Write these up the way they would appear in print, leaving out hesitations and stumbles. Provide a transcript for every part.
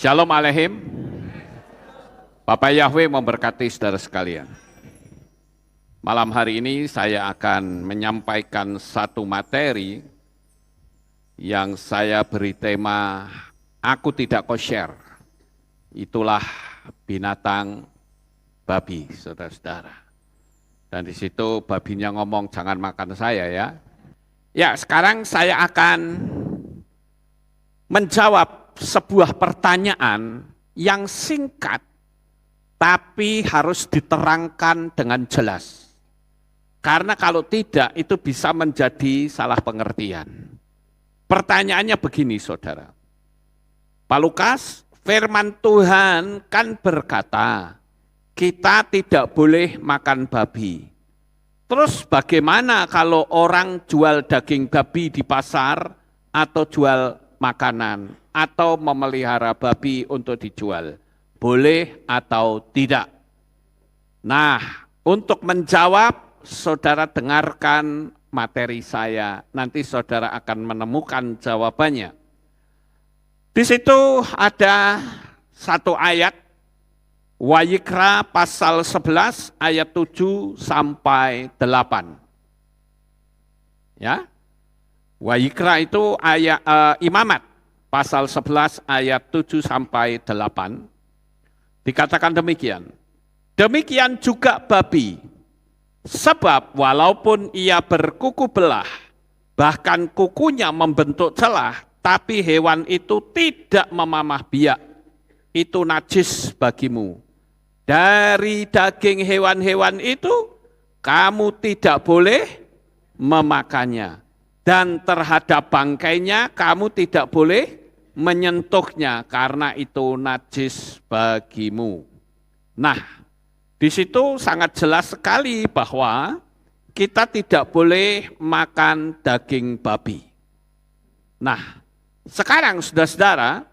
Shalom Aleihim. Bapak Yahweh memberkati saudara sekalian. Malam hari ini saya akan menyampaikan satu materi yang saya beri tema Aku Tidak Kosher. Itulah binatang babi, saudara-saudara. Dan di situ babinya ngomong jangan makan saya ya. Ya, sekarang saya akan menjawab sebuah pertanyaan yang singkat, tapi harus diterangkan dengan jelas. Karena kalau tidak, itu bisa menjadi salah pengertian. Pertanyaannya begini, saudara. Pak Lukas, firman Tuhan kan berkata, kita tidak boleh makan babi. Terus bagaimana kalau orang jual daging babi di pasar atau jual makanan atau memelihara babi untuk dijual? Boleh atau tidak? Nah, untuk menjawab, saudara dengarkan materi saya. Nanti saudara akan menemukan jawabannya. Di situ ada satu ayat, Wayikra pasal 11 ayat 7 sampai 8. Ya. Wayikra itu ayat Imamat pasal 11 ayat 7 sampai 8. Dikatakan demikian. Demikian juga babi. Sebab walaupun ia berkuku belah, bahkan kukunya membentuk celah, tapi hewan itu tidak memamah biak. Itu najis bagimu. Dari daging hewan-hewan itu, kamu tidak boleh memakannya. Dan terhadap bangkainya kamu tidak boleh menyentuhnya karena itu najis bagimu. Nah, di situ sangat jelas sekali bahwa kita tidak boleh makan daging babi. Nah, sekarang saudara-saudara,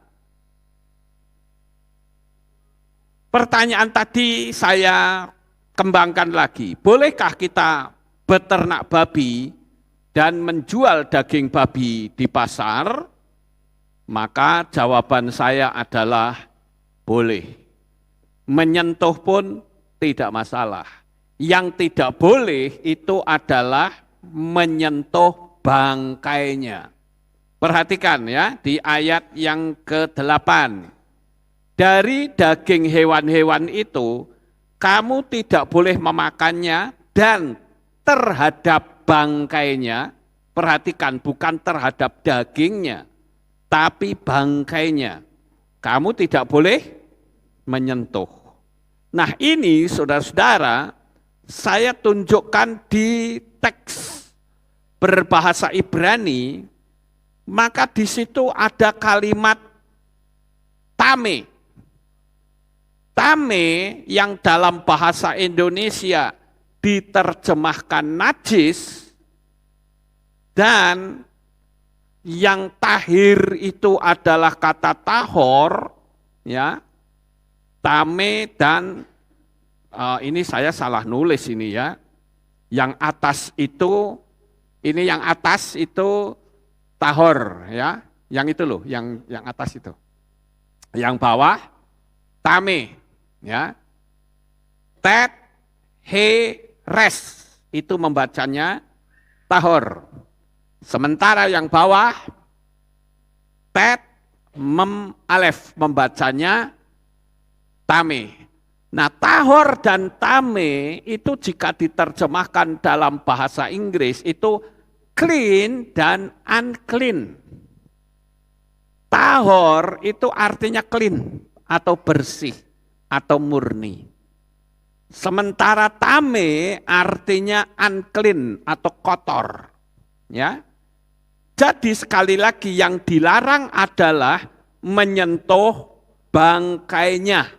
pertanyaan tadi saya kembangkan lagi. Bolehkah kita beternak babi dan menjual daging babi di pasar? Maka jawaban saya adalah boleh. Menyentuh pun tidak masalah. Yang tidak boleh itu adalah menyentuh bangkainya. Perhatikan ya di ayat yang ke-8. Dari daging hewan-hewan itu kamu tidak boleh memakannya dan terhadap bangkainya, perhatikan bukan terhadap dagingnya, tapi bangkainya, kamu tidak boleh menyentuh. Nah ini saudara-saudara, saya tunjukkan di teks berbahasa Ibrani, maka di situ ada kalimat tame. Tame yang dalam bahasa Indonesia diterjemahkan najis, dan yang tahir itu adalah kata tahor, ya, tame dan ini saya salah nulis ini ya, yang atas itu, ini yang atas itu tahor ya, yang itu loh, yang atas itu, yang bawah tame, ya, tet he res itu membacanya tahor. Sementara yang bawah tet mem alef membacanya tame. Nah, tahor dan tame itu jika diterjemahkan dalam bahasa Inggris itu clean dan unclean. Tahor itu artinya clean atau bersih atau murni. Sementara tame artinya unclean atau kotor. Ya. Jadi sekali lagi yang dilarang adalah menyentuh bangkainya.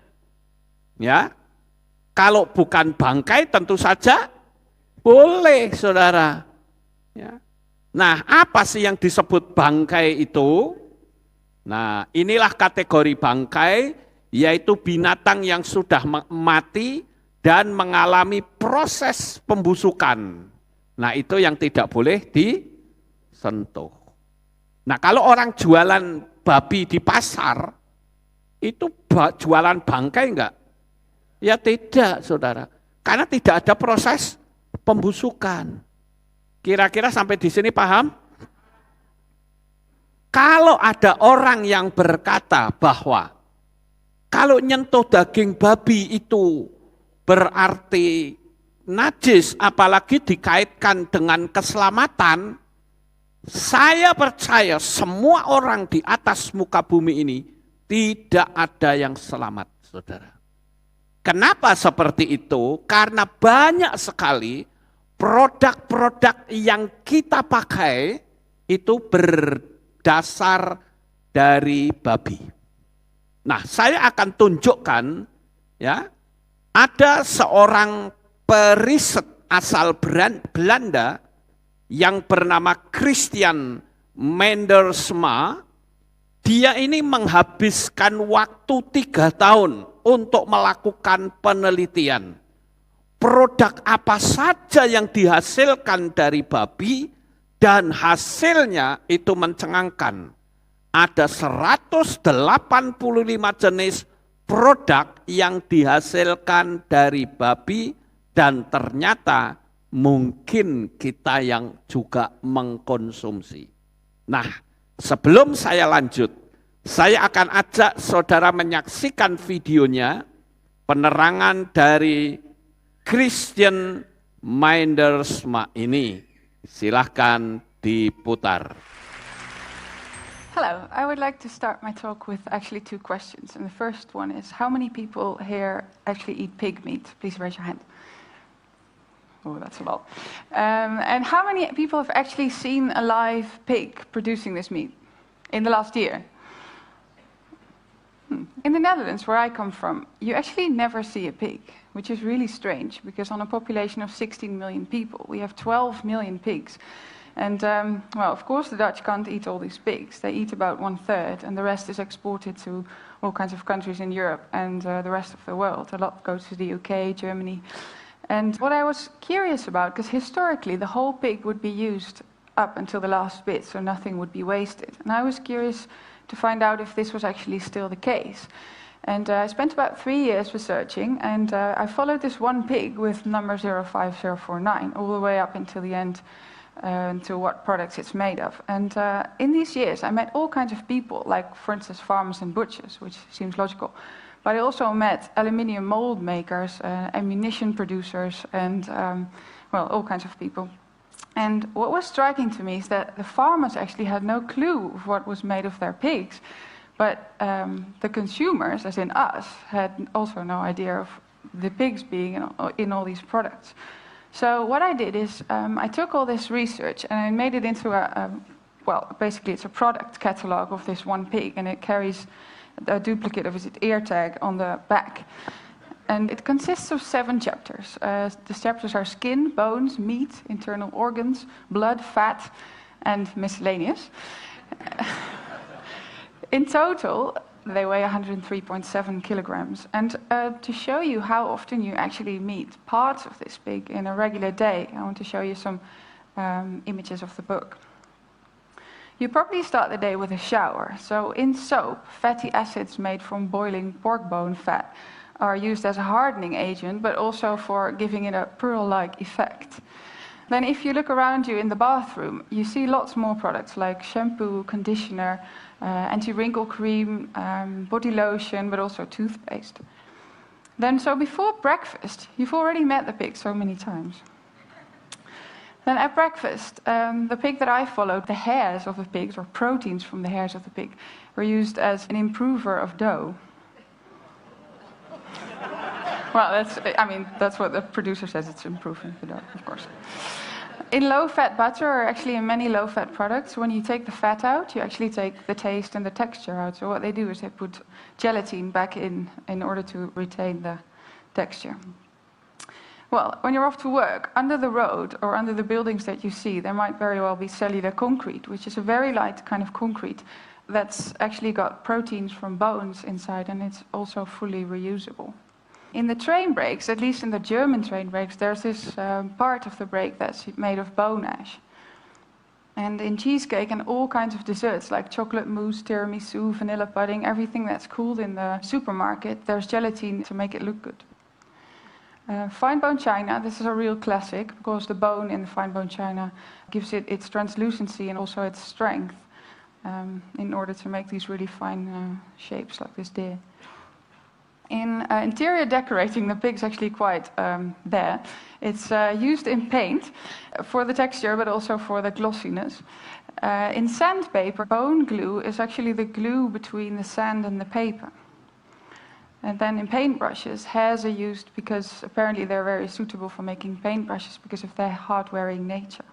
Ya. Kalau bukan bangkai tentu saja boleh, saudara. Ya. Nah, apa sih yang disebut bangkai itu? Nah, inilah kategori bangkai, yaitu binatang yang sudah mati dan mengalami proses pembusukan. Nah, itu yang tidak boleh disentuh. Nah, kalau orang jualan babi di pasar, itu jualan bangkai enggak? Ya tidak, saudara. Karena tidak ada proses pembusukan. Kira-kira sampai di sini paham? Kalau ada orang yang berkata bahwa kalau nyentuh daging babi itu berarti najis, apalagi dikaitkan dengan keselamatan, saya percaya semua orang di atas muka bumi ini tidak ada yang selamat, saudara. Kenapa seperti itu? Karena banyak sekali produk-produk yang kita pakai itu berdasar dari babi. Nah, saya akan tunjukkan ya, ada seorang periset asal Belanda yang bernama Christian Mendersma. Dia ini menghabiskan waktu 3 tahun untuk melakukan penelitian. Produk apa saja yang dihasilkan dari babi dan hasilnya itu mencengangkan. Ada 185 jenis produk yang dihasilkan dari babi dan ternyata mungkin kita yang juga mengkonsumsi. Nah, sebelum saya lanjut, saya akan ajak saudara menyaksikan videonya, penerangan dari Christian Mendersma ini. Silahkan diputar. Hello, I would like to start my talk with actually 2 questions. And the first one is, how many people here actually eat pig meat? Please raise your hand. Oh, that's a lot. And how many people have actually seen a live pig producing this meat in the last year? In the Netherlands, where I come from, you actually never see a pig, which is really strange, because on a population of 16 million people, we have 12 million pigs. And, well, of course, the Dutch can't eat all these pigs. They eat about 1/3, and the rest is exported to all kinds of countries in Europe and the rest of the world. A lot goes to the UK, Germany. And what I was curious about, because historically the whole pig would be used up until the last bit, so nothing would be wasted. And I was curious to find out if this was actually still the case. And I spent about 3 years researching, and I followed this one pig with number 05049 all the way up until the end, to what products it's made of. And in these years, I met all kinds of people, like, for instance, farmers and butchers, which seems logical. But I also met aluminium mold makers, ammunition producers, and, well, all kinds of people. And what was striking to me is that the farmers actually had no clue of what was made of their pigs, but the consumers, as in us, had also no idea of the pigs being in all these products. So what I did is I took all this research and I made it into well, basically it's a product catalog of this one pig, and it carries a duplicate of its ear tag on the back. And it consists of 7 chapters. The chapters are skin, bones, meat, internal organs, blood, fat, and miscellaneous. In total, they weigh 103.7 kilograms. And to show you how often you actually meet parts of this pig in a regular day, I want to show you some images of the book. You probably start the day with a shower. So in soap, fatty acids made from boiling pork bone fat are used as a hardening agent, but also for giving it a pearl-like effect. Then if you look around you in the bathroom, you see lots more products like shampoo, conditioner, anti-wrinkle cream, body lotion, but also toothpaste. Then, so before breakfast, you've already met the pig so many times. Then at breakfast, the pig that I followed, the hairs of the pigs, or proteins from the hairs of the pig, were used as an improver of dough. Well, that's what the producer says, it's improving the dough, of course. In low-fat butter, or actually in many low-fat products, when you take the fat out, you actually take the taste and the texture out. So what they do is they put gelatin back in order to retain the texture. Well, when you're off to work, under the road or under the buildings that you see, there might very well be cellular concrete, which is a very light kind of concrete that's actually got proteins from bones inside, and it's also fully reusable. In the train brakes, at least in the German train brakes, there's this part of the brake that's made of bone ash. and in cheesecake and all kinds of desserts like chocolate mousse, tiramisu, vanilla pudding, everything that's cooled in the supermarket, there's gelatin to make it look good. Fine bone china, this is a real classic because the bone in the fine bone china gives it its translucency and also its strength in order to make these really fine shapes like this deer. In interior decorating, the pig's actually quite there. It's used in paint for the texture, but also for the glossiness. In sandpaper, bone glue is actually the glue between the sand and the paper. And then in paintbrushes, hairs are used because apparently they're very suitable for making paintbrushes because of their hard-wearing nature.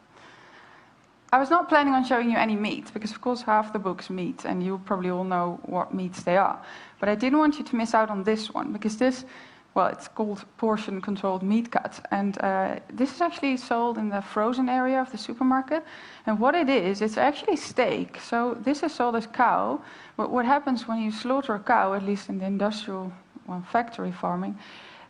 I was not planning on showing you any meat, because of course half the book's meat, and you probably all know what meats they are. But I didn't want you to miss out on this one, because this, well, it's called portion-controlled meat cut. And this is actually sold in the frozen area of the supermarket. And what it is, it's actually steak. So this is sold as cow. But what happens when you slaughter a cow, at least in the industrial, well, factory farming,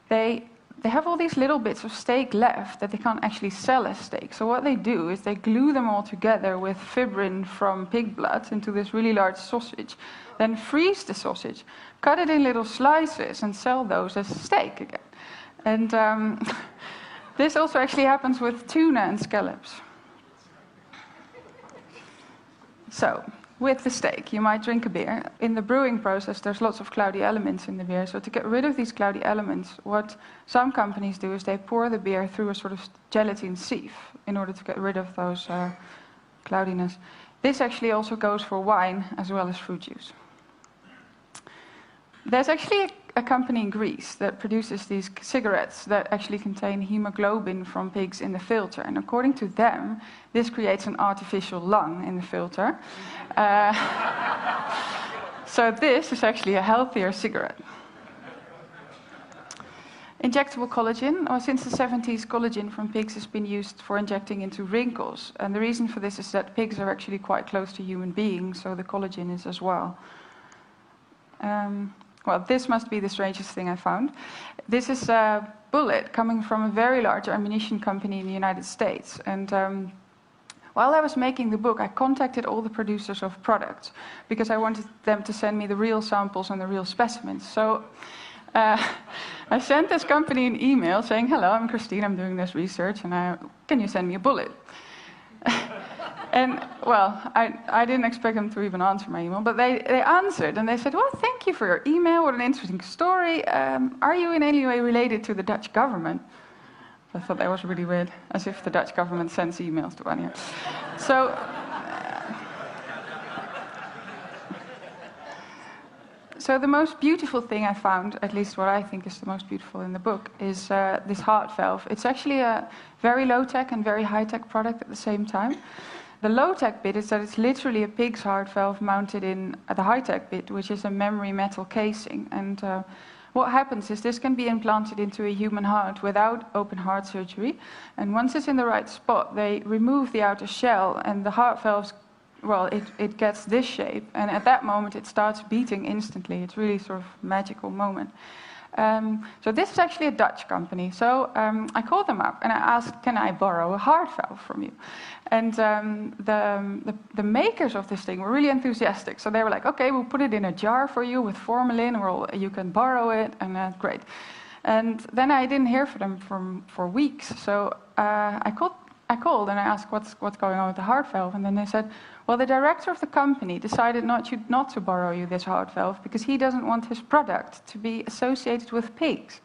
they have all these little bits of steak left that they can't actually sell as steak. So what they do is they glue them all together with fibrin from pig blood into this really large sausage, then freeze the sausage, cut it in little slices and sell those as steak again. And this also actually happens with tuna and scallops. So, with the steak, you might drink a beer. In the brewing process, there's lots of cloudy elements in the beer. So to get rid of these cloudy elements, what some companies do is they pour the beer through a sort of gelatin sieve in order to get rid of those cloudiness. This actually also goes for wine as well as fruit juice. There's actually a company in Greece that produces these cigarettes that actually contain hemoglobin from pigs in the filter. And according to them, this creates an artificial lung in the filter. So this is actually a healthier cigarette. Injectable collagen. Well, since the 70s, collagen from pigs has been used for injecting into wrinkles. And the reason for this is that pigs are actually quite close to human beings, so the collagen is as well. Well, this must be the strangest thing I found. This is a bullet coming from a very large ammunition company in the United States. And while I was making the book, I contacted all the producers of products because I wanted them to send me the real samples and the real specimens. So I sent this company an email saying, "Hello, I'm Christine, I'm doing this research, and can you send me a bullet?" And, well, I didn't expect them to even answer my email, but they answered, and they said, "Well, thank you for your email, what an interesting story. Are you in any way related to the Dutch government?" I thought that was really weird, as if the Dutch government sends emails to anyone. So the most beautiful thing I found, at least what I think is the most beautiful in the book, is this heart valve. It's actually a very low-tech and very high-tech product at the same time. The low-tech bit is that it's literally a pig's heart valve mounted in the high-tech bit, which is a memory metal casing. And what happens is this can be implanted into a human heart without open heart surgery. And once it's in the right spot, they remove the outer shell, and the heart valves, well, it gets this shape. And at that moment, it starts beating instantly. It's really sort of a magical moment. So this is actually a Dutch company. So I called them up and I asked, "Can I borrow a heart valve from you?" And the makers of this thing were really enthusiastic. So they were like, "Okay, we'll put it in a jar for you with formalin, or you can borrow it," and great. And then I didn't hear from them for weeks. So I called and I asked what's going on with the heart valve, and then they said, "Well, the director of the company decided not to borrow you this heart valve because he doesn't want his product to be associated with pigs."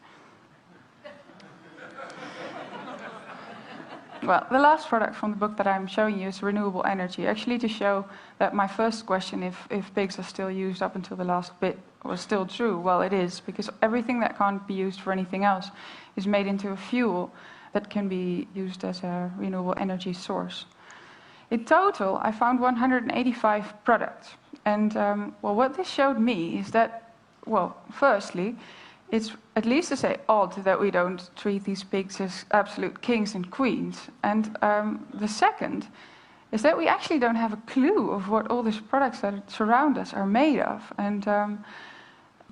Well, the last product from the book that I'm showing you is renewable energy, actually to show that my first question, if pigs are still used up until the last bit, was still true. Well, it is, because everything that can't be used for anything else is made into a fuel that can be used as a renewable energy source. In total, I found 185 products. And well, what this showed me is that, well, firstly, it's at least to say odd that we don't treat these pigs as absolute kings and queens. And the second is that we actually don't have a clue of what all these products that surround us are made of. And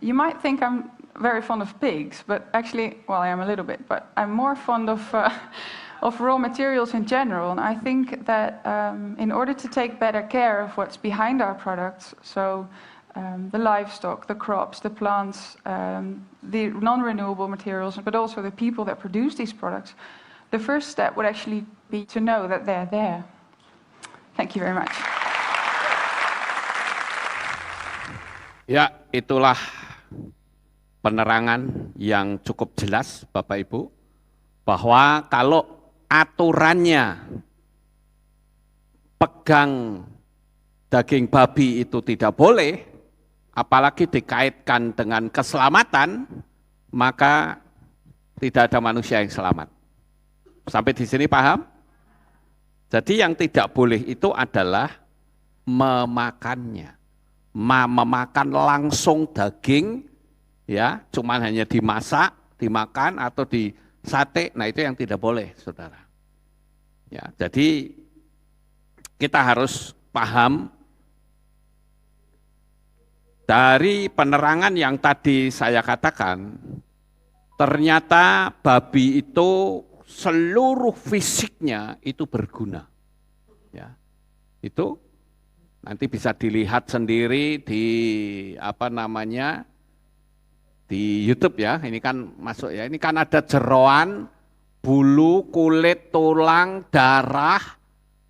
you might think I'm very fond of pigs, but actually, well, I am a little bit, but I'm more fond of of raw materials in general. And I think that in order to take better care of what's behind our products, so the livestock, the crops, the plants, the non-renewable materials, but also the people that produce these products, the first step would actually be to know that they're there. Thank you very much. Ya, itulah penerangan yang cukup jelas Bapak Ibu, bahwa kalau aturannya pegang daging babi itu tidak boleh, apalagi dikaitkan dengan keselamatan, maka tidak ada manusia yang selamat. Sampai di sini paham? Jadi yang tidak boleh itu adalah memakannya. Memakan langsung daging, ya, cuman hanya dimasak, dimakan atau di sate, nah itu yang tidak boleh, saudara. Ya, jadi kita harus paham dari penerangan yang tadi saya katakan, ternyata babi itu seluruh fisiknya itu berguna. Ya, itu nanti bisa dilihat sendiri di di YouTube ya. Ini kan masuk ya. Ini kan ada jeroan, bulu, kulit, tulang, darah,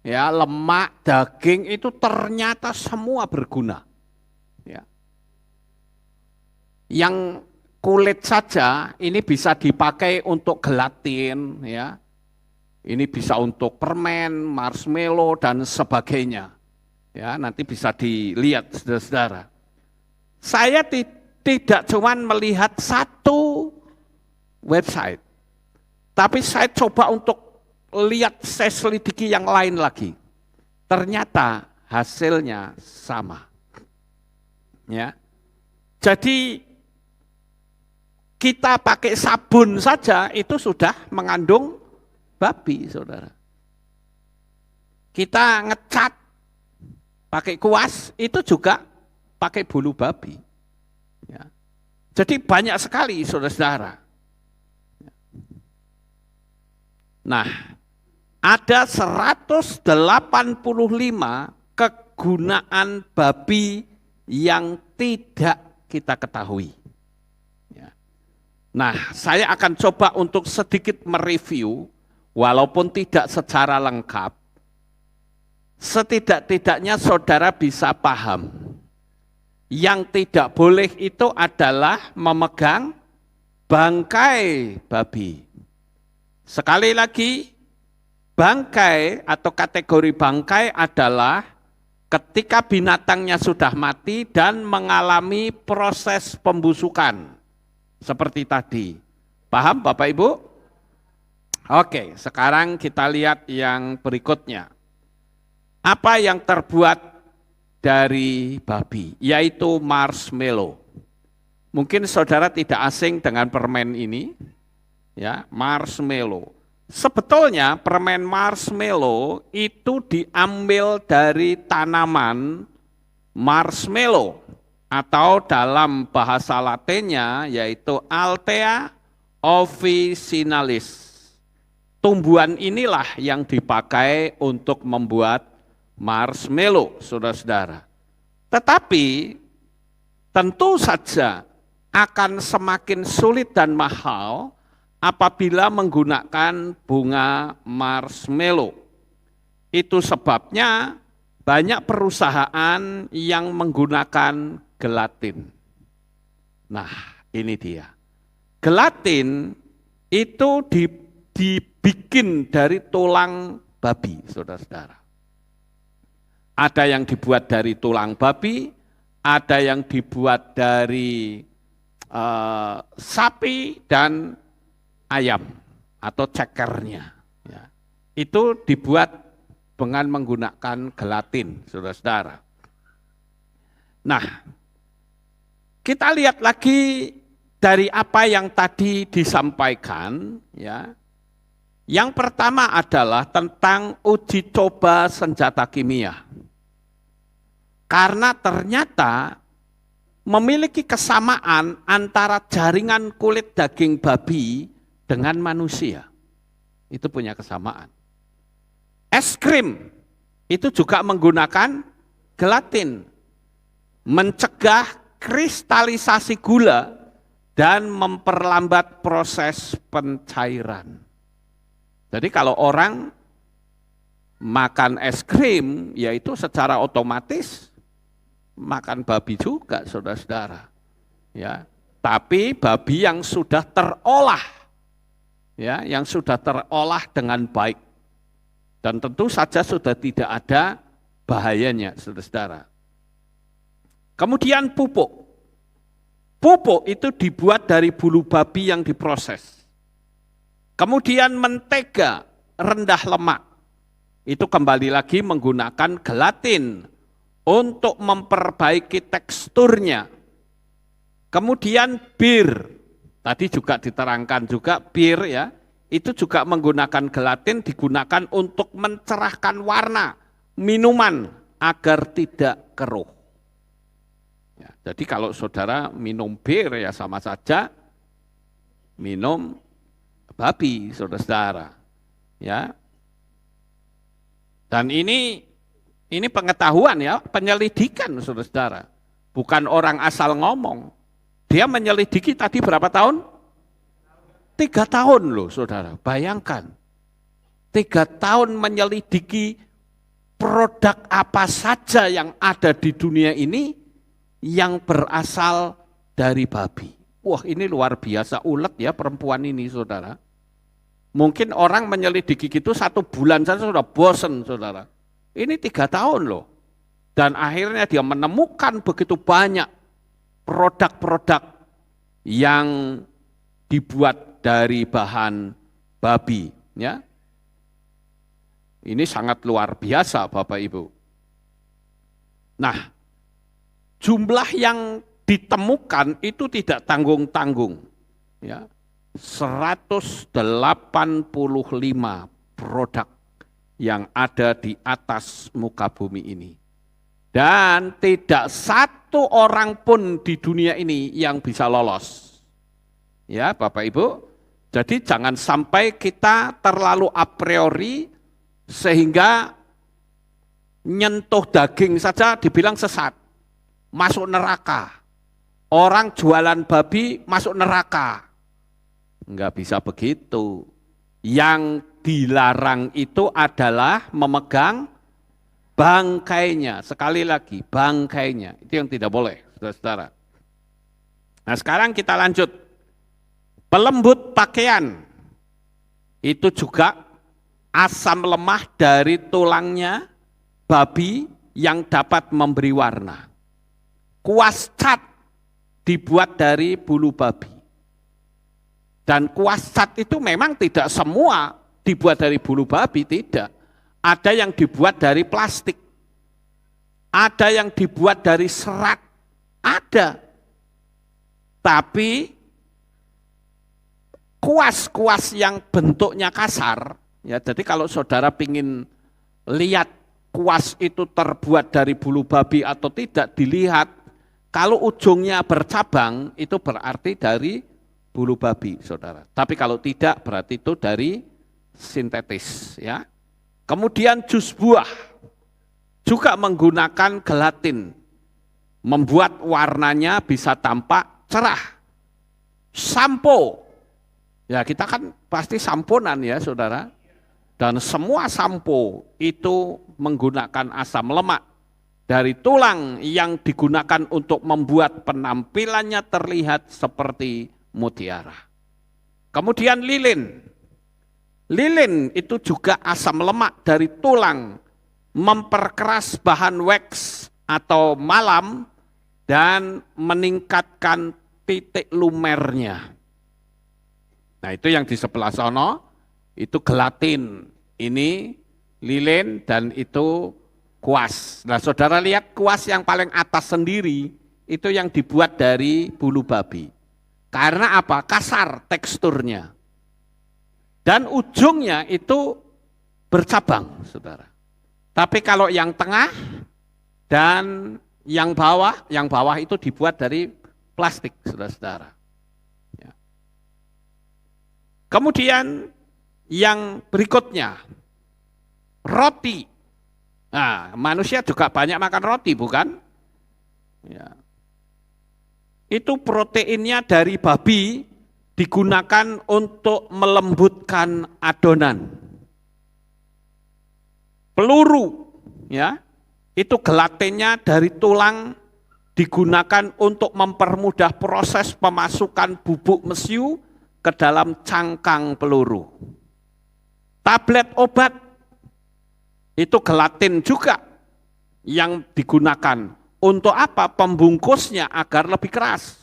ya, lemak, daging itu ternyata semua berguna. Ya. Yang kulit saja ini bisa dipakai untuk gelatin, ya. Ini bisa untuk permen, marshmallow dan sebagainya. Ya, nanti bisa dilihat saudara-saudara. Saya tidak cuma melihat satu website, tapi saya coba untuk lihat, saya selidiki yang lain lagi. Ternyata hasilnya sama. Ya. Jadi kita pakai sabun saja itu sudah mengandung babi, saudara. Kita ngecat pakai kuas itu juga pakai bulu babi. Ya. Jadi banyak sekali saudara-saudara. Nah, ada 185 kegunaan babi yang tidak kita ketahui. Ya. Nah, saya akan coba untuk sedikit mereview, walaupun tidak secara lengkap, setidak-tidaknya saudara bisa paham. Yang tidak boleh itu adalah memegang bangkai babi. Sekali lagi, bangkai atau kategori bangkai adalah ketika binatangnya sudah mati dan mengalami proses pembusukan. Seperti tadi. Paham Bapak Ibu? Oke, sekarang kita lihat yang berikutnya. Apa yang terbuat dari babi, yaitu marshmallow. Mungkin saudara tidak asing dengan permen ini, ya, marshmallow. Sebetulnya permen marshmallow itu diambil dari tanaman marshmallow, atau dalam bahasa Latinnya yaitu Althea officinalis. Tumbuhan inilah yang dipakai untuk membuat marshmallow, saudara-saudara. Tetapi tentu saja akan semakin sulit dan mahal apabila menggunakan bunga marshmallow. Itu sebabnya banyak perusahaan yang menggunakan gelatin. Nah, ini dia. Gelatin itu dibikin dari tulang babi, saudara-saudara. Ada yang dibuat dari tulang babi, ada yang dibuat dari sapi dan ayam atau cekernya. Ya. Itu dibuat dengan menggunakan gelatin, saudara-saudara. Nah, kita lihat lagi dari apa yang tadi disampaikan, ya. Yang pertama adalah tentang uji coba senjata kimia. Karena ternyata memiliki kesamaan antara jaringan kulit daging babi dengan manusia. itu punya kesamaan. Es krim itu juga menggunakan gelatin, mencegah kristalisasi gula dan memperlambat proses pencairan. Jadi kalau orang makan es krim, yaitu secara otomatis makan babi juga, saudara-saudara. Ya, tapi babi yang sudah terolah, ya, yang sudah terolah dengan baik, dan tentu saja sudah tidak ada bahayanya, saudara-saudara. Kemudian pupuk. Pupuk itu dibuat dari bulu babi yang diproses. Kemudian mentega rendah lemak. Itu kembali lagi menggunakan gelatin untuk memperbaiki teksturnya. Kemudian bir, tadi juga diterangkan juga bir ya, itu juga menggunakan gelatin, digunakan untuk mencerahkan warna minuman agar tidak keruh. Ya, jadi kalau saudara minum bir ya sama saja minum babi, saudara-saudara. Ya. Dan ini pengetahuan ya, penyelidikan, saudara-saudara. Bukan orang asal ngomong. Dia menyelidiki tadi berapa tahun? 3 tahun loh, saudara. Bayangkan. 3 tahun menyelidiki produk apa saja yang ada di dunia ini yang berasal dari babi. Wah, ini luar biasa ulet ya perempuan ini, saudara. Mungkin orang menyelidiki gitu 1 bulan saja sudah bosen, saudara. Ini 3 tahun loh. Dan akhirnya dia menemukan begitu banyak produk-produk yang dibuat dari bahan babi. Ya. Ini sangat luar biasa Bapak Ibu. Nah, jumlah yang ditemukan itu tidak tanggung-tanggung. Ya. 185 produk yang ada di atas muka bumi ini. Dan tidak satu orang pun di dunia ini yang bisa lolos. Ya Bapak Ibu, jadi jangan sampai kita terlalu a priori sehingga nyentuh daging saja dibilang sesat, masuk neraka. Orang jualan babi masuk neraka. Enggak bisa begitu. Yang dilarang itu adalah memegang bangkainya. Sekali lagi, bangkainya. Itu yang tidak boleh, saudara-saudara. Nah sekarang kita lanjut. Pelembut pakaian. Itu juga asam lemah dari tulangnya babi yang dapat memberi warna. Kuas cat dibuat dari bulu babi. Dan kuas cat itu memang tidak semua dibuat dari bulu babi, tidak. Ada yang dibuat dari plastik. Ada yang dibuat dari serat. Ada. Tapi kuas-kuas yang bentuknya kasar, ya jadi kalau saudara ingin lihat kuas itu terbuat dari bulu babi atau tidak, dilihat. Kalau ujungnya bercabang, itu berarti dari bulu babi, saudara. Tapi kalau tidak, berarti itu dari sintetis. Ya. Kemudian jus buah juga menggunakan gelatin, membuat warnanya bisa tampak cerah. Sampo, ya kita kan pasti samponan ya saudara. Dan semua sampo itu menggunakan asam lemak dari tulang yang digunakan untuk membuat penampilannya terlihat seperti mutiara. Kemudian lilin. Lilin itu juga asam lemak dari tulang, memperkeras bahan wax atau malam dan meningkatkan titik lumernya. Nah itu yang di sebelah sono, itu gelatin, ini lilin dan itu kuas. Nah saudara lihat kuas yang paling atas sendiri, itu yang dibuat dari bulu babi. Karena apa? Kasar teksturnya. Dan ujungnya itu bercabang, saudara. Tapi kalau yang tengah dan yang bawah itu dibuat dari plastik, saudara-saudara. Ya. Kemudian yang berikutnya, roti. Nah, manusia juga banyak makan roti, bukan? Ya. Itu proteinnya dari babi digunakan untuk melembutkan adonan. Peluru, ya, itu gelatinnya dari tulang digunakan untuk mempermudah proses pemasukan bubuk mesiu ke dalam cangkang peluru. Tablet obat itu gelatin juga yang digunakan untuk apa? Pembungkusnya agar lebih keras.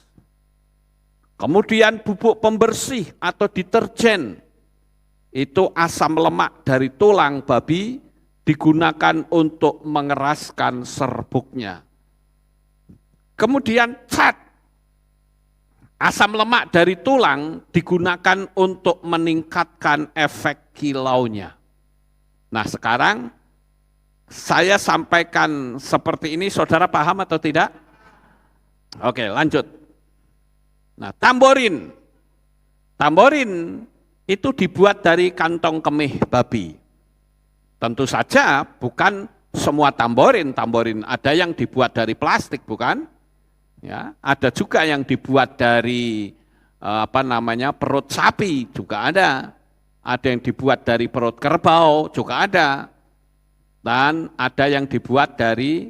Kemudian bubuk pembersih atau deterjen itu asam lemak dari tulang babi digunakan untuk mengeraskan serbuknya. Kemudian cat, asam lemak dari tulang digunakan untuk meningkatkan efek kilaunya. Nah sekarang saya sampaikan seperti ini, saudara paham atau tidak? Oke, lanjut. Nah, tamborin. Tamborin itu dibuat dari kantong kemih babi. Tentu saja bukan semua tamborin ada yang dibuat dari plastik, bukan? Ya, ada juga yang dibuat dari perut sapi juga ada. Ada yang dibuat dari perut kerbau juga ada. Dan ada yang dibuat dari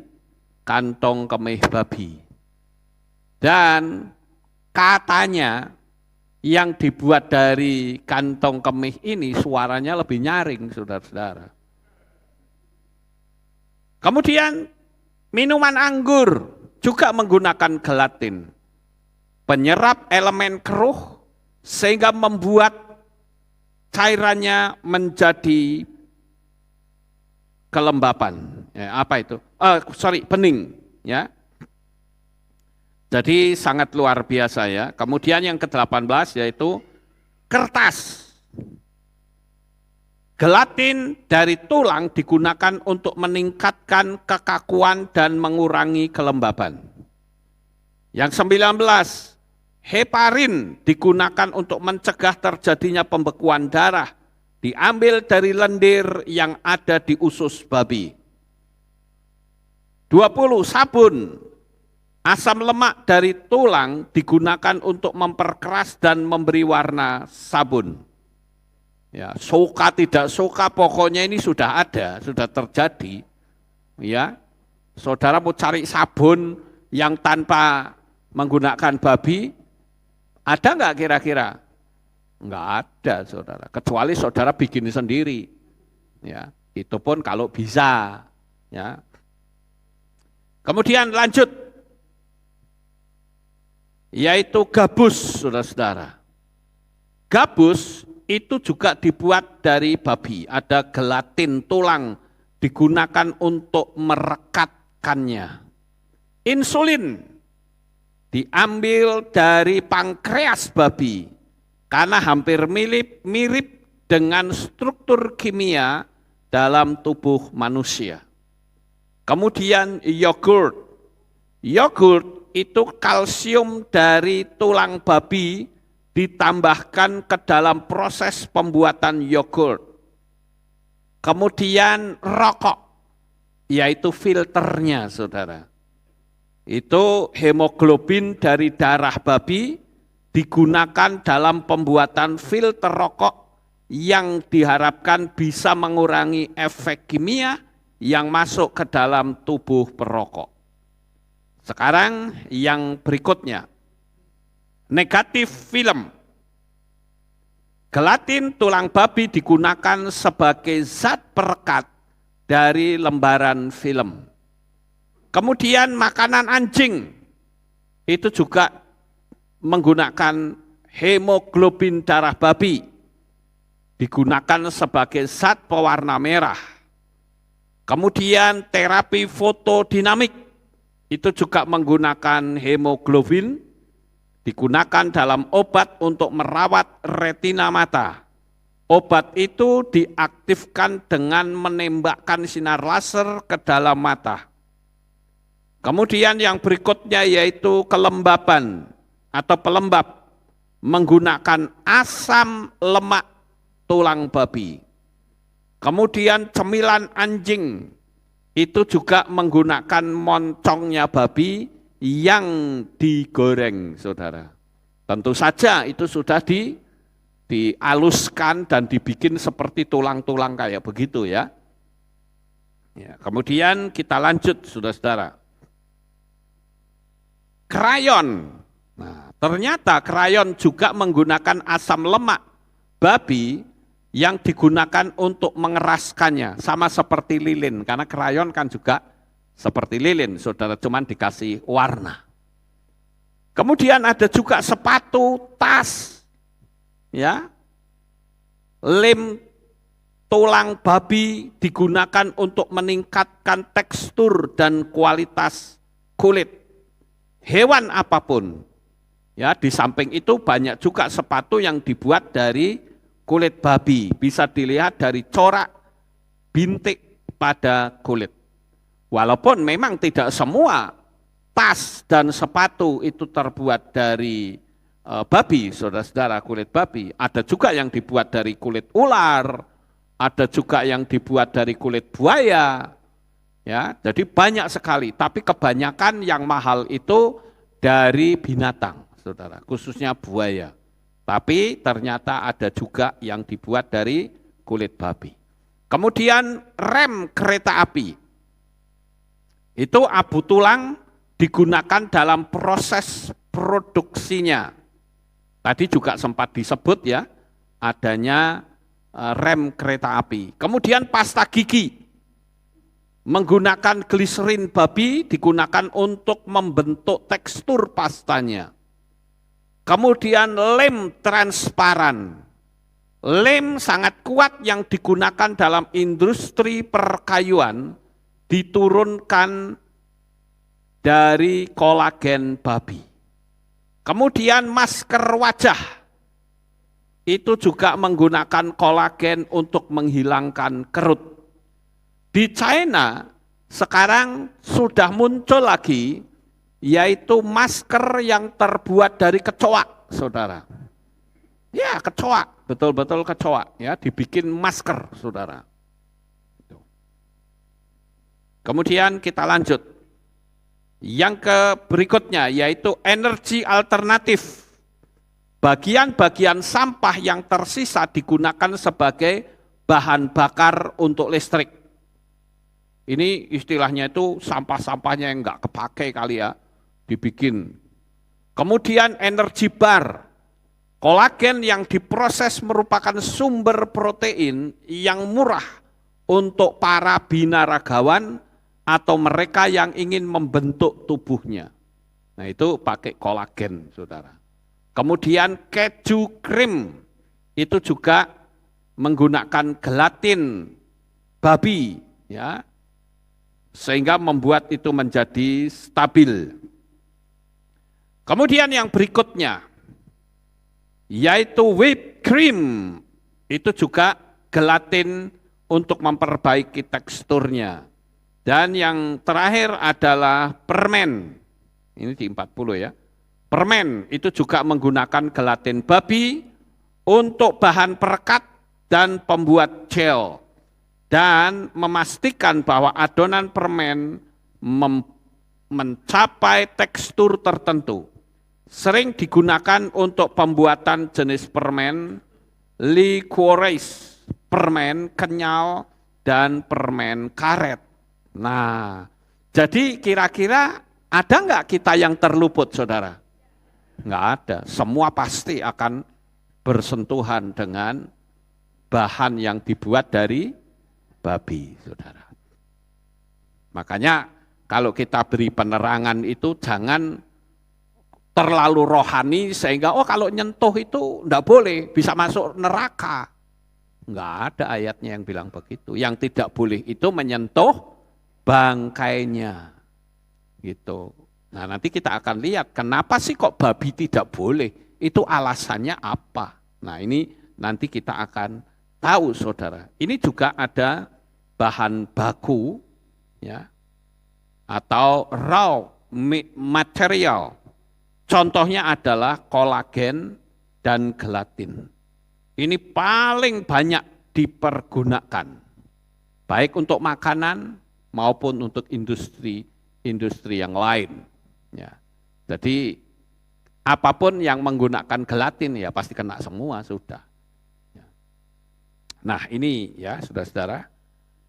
kantong kemih babi. Dan katanya yang dibuat dari kantong kemih ini suaranya lebih nyaring, saudara-saudara. Kemudian minuman anggur juga menggunakan gelatin. Penyerap elemen keruh sehingga membuat cairannya menjadi kelembapan. Ya, apa itu? Bening. Ya. Jadi sangat luar biasa ya. Kemudian yang ke-18 yaitu kertas. Gelatin dari tulang digunakan untuk meningkatkan kekakuan dan mengurangi kelembaban. Yang 19, heparin digunakan untuk mencegah terjadinya pembekuan darah. Diambil dari lendir yang ada di usus babi. 20, sabun. Asam lemak dari tulang digunakan untuk memperkeras dan memberi warna sabun. Ya, suka tidak suka pokoknya ini sudah ada, sudah terjadi. Ya, saudara mau cari sabun yang tanpa menggunakan babi, ada nggak kira-kira? Nggak ada, saudara. Kecuali saudara bikin sendiri. Ya, itu pun kalau bisa. Ya. Kemudian lanjut, yaitu gabus, saudara-saudara. Gabus itu juga dibuat dari babi, ada gelatin tulang digunakan untuk merekatkannya. Insulin diambil dari pankreas babi karena hampir mirip dengan struktur kimia dalam tubuh manusia. Kemudian yogurt. Yogurt itu kalsium dari tulang babi ditambahkan ke dalam proses pembuatan yogurt. Kemudian rokok, yaitu filternya, saudara. Itu hemoglobin dari darah babi digunakan dalam pembuatan filter rokok yang diharapkan bisa mengurangi efek kimia yang masuk ke dalam tubuh perokok. Sekarang yang berikutnya. Negatif film. Gelatin tulang babi digunakan sebagai zat perekat dari lembaran film. Kemudian makanan anjing itu juga menggunakan hemoglobin darah babi. Digunakan sebagai zat pewarna merah. Kemudian terapi fotodinamik itu juga menggunakan hemoglobin. Digunakan dalam obat untuk merawat retina mata. Obat itu diaktifkan dengan menembakkan sinar laser ke dalam mata. Kemudian yang berikutnya yaitu kelembaban atau pelembab. Menggunakan asam lemak tulang babi. Kemudian cemilan anjing itu juga menggunakan moncongnya babi yang digoreng, saudara. Tentu saja itu sudah dialuskan dan dibikin seperti tulang-tulang kayak begitu ya. Kemudian kita lanjut, saudara-saudara. Krayon. Nah, ternyata krayon juga menggunakan asam lemak babi yang digunakan untuk mengeraskannya. Sama seperti lilin, karena krayon kan juga seperti lilin, saudara, cuman dikasih warna. Kemudian ada juga sepatu, tas, ya, lem tulang babi digunakan untuk meningkatkan tekstur dan kualitas kulit hewan apapun. Ya, di samping itu banyak juga sepatu yang dibuat dari kulit babi, bisa dilihat dari corak bintik pada kulit. Walaupun memang tidak semua tas dan sepatu itu terbuat dari babi, saudara-saudara, kulit babi. Ada juga yang dibuat dari kulit ular, ada juga yang dibuat dari kulit buaya, ya. Jadi banyak sekali. Tapi kebanyakan yang mahal itu dari binatang, saudara, khususnya buaya. Tapi ternyata ada juga yang dibuat dari kulit babi. Kemudian rem kereta api. Itu abu tulang digunakan dalam proses produksinya. Tadi juga sempat disebut ya, adanya rem kereta api. Kemudian pasta gigi menggunakan gliserin babi digunakan untuk membentuk tekstur pastanya. Kemudian lem transparan. Lem sangat kuat yang digunakan dalam industri perkayuan diturunkan dari kolagen babi. Kemudian masker wajah itu juga menggunakan kolagen untuk menghilangkan kerut. Di China sekarang sudah muncul lagi, yaitu masker yang terbuat dari kecoa, saudara. Ya, kecoa, betul-betul kecoa, ya, dibikin masker, saudara. Kemudian kita lanjut. Yang berikutnya yaitu energi alternatif. Bagian-bagian sampah yang tersisa digunakan sebagai bahan bakar untuk listrik. Ini istilahnya itu sampah-sampahnya yang enggak kepake kali ya, dibikin. Kemudian energi bar. Kolagen yang diproses merupakan sumber protein yang murah untuk para binaragawan atau mereka yang ingin membentuk tubuhnya. Nah itu pakai kolagen, saudara. Kemudian keju krim itu juga menggunakan gelatin babi, ya, sehingga membuat itu menjadi stabil. Kemudian yang berikutnya yaitu whipped cream, itu juga gelatin untuk memperbaiki teksturnya. Dan yang terakhir adalah permen, ini di 40 ya. Permen itu juga menggunakan gelatin babi untuk bahan perekat dan pembuat gel. Dan memastikan bahwa adonan permen mencapai tekstur tertentu. Sering digunakan untuk pembuatan jenis permen licorice, permen kenyal, dan permen karet. Nah, jadi kira-kira ada nggak kita yang terluput, saudara? Nggak ada, semua pasti akan bersentuhan dengan bahan yang dibuat dari babi, saudara. Makanya kalau kita beri penerangan itu jangan terlalu rohani sehingga kalau nyentuh itu enggak boleh, bisa masuk neraka. Enggak ada ayatnya yang bilang begitu. Yang tidak boleh itu menyentuh bangkainya. Gitu. Nah, nanti kita akan lihat kenapa sih kok babi tidak boleh? Itu alasannya apa? Nah, ini nanti kita akan tahu, saudara. Ini juga ada bahan baku ya atau raw material. Contohnya adalah kolagen dan gelatin. ini paling banyak dipergunakan, baik untuk makanan maupun untuk industri yang lain. Ya. Jadi apapun yang menggunakan gelatin ya pasti kena semua sudah. Ya. Nah ini ya saudara-saudara,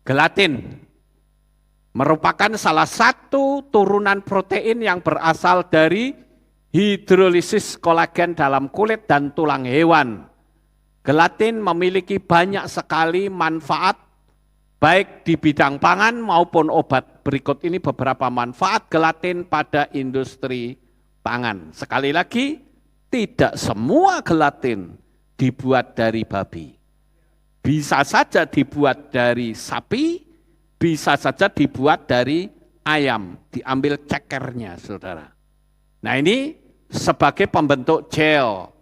gelatin merupakan salah satu turunan protein yang berasal dari hidrolisis kolagen dalam kulit dan tulang hewan. Gelatin memiliki banyak sekali manfaat, baik di bidang pangan maupun obat. Berikut ini beberapa manfaat gelatin pada industri pangan. Sekali lagi, tidak semua gelatin dibuat dari babi. Bisa saja dibuat dari sapi, bisa saja dibuat dari ayam, diambil cekernya, saudara. Nah ini sebagai pembentuk gel,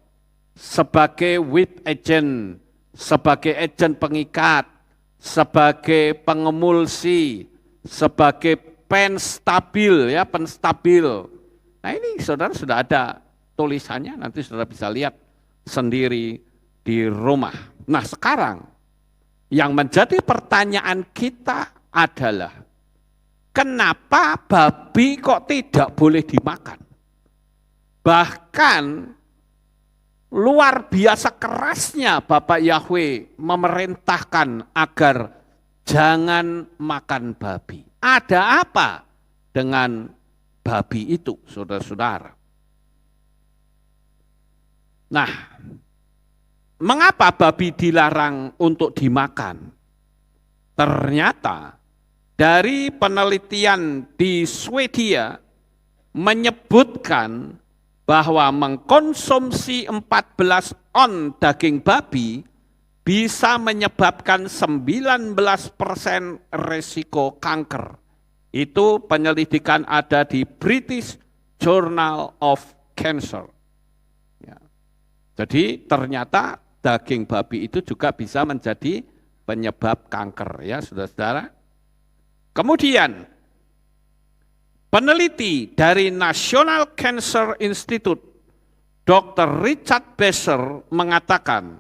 sebagai whip agent, sebagai agent pengikat, sebagai pengemulsi, sebagai penstabil, ya penstabil. Nah ini saudara sudah ada tulisannya, nanti saudara bisa lihat sendiri di rumah. Nah sekarang yang menjadi pertanyaan kita adalah kenapa babi kok tidak boleh dimakan? Bahkan luar biasa kerasnya Bapak Yahweh memerintahkan agar jangan makan babi. Ada apa dengan babi itu, saudara-saudara? Nah, mengapa babi dilarang untuk dimakan? Ternyata dari penelitian di Swedia menyebutkan bahwa mengkonsumsi 14 on daging babi bisa menyebabkan 19% resiko kanker. Itu penyelidikan ada di British Journal of Cancer. Ya. Jadi ternyata daging babi itu juga bisa menjadi penyebab kanker, ya saudara-saudara. Kemudian peneliti dari National Cancer Institute, Dr. Richard Besser mengatakan,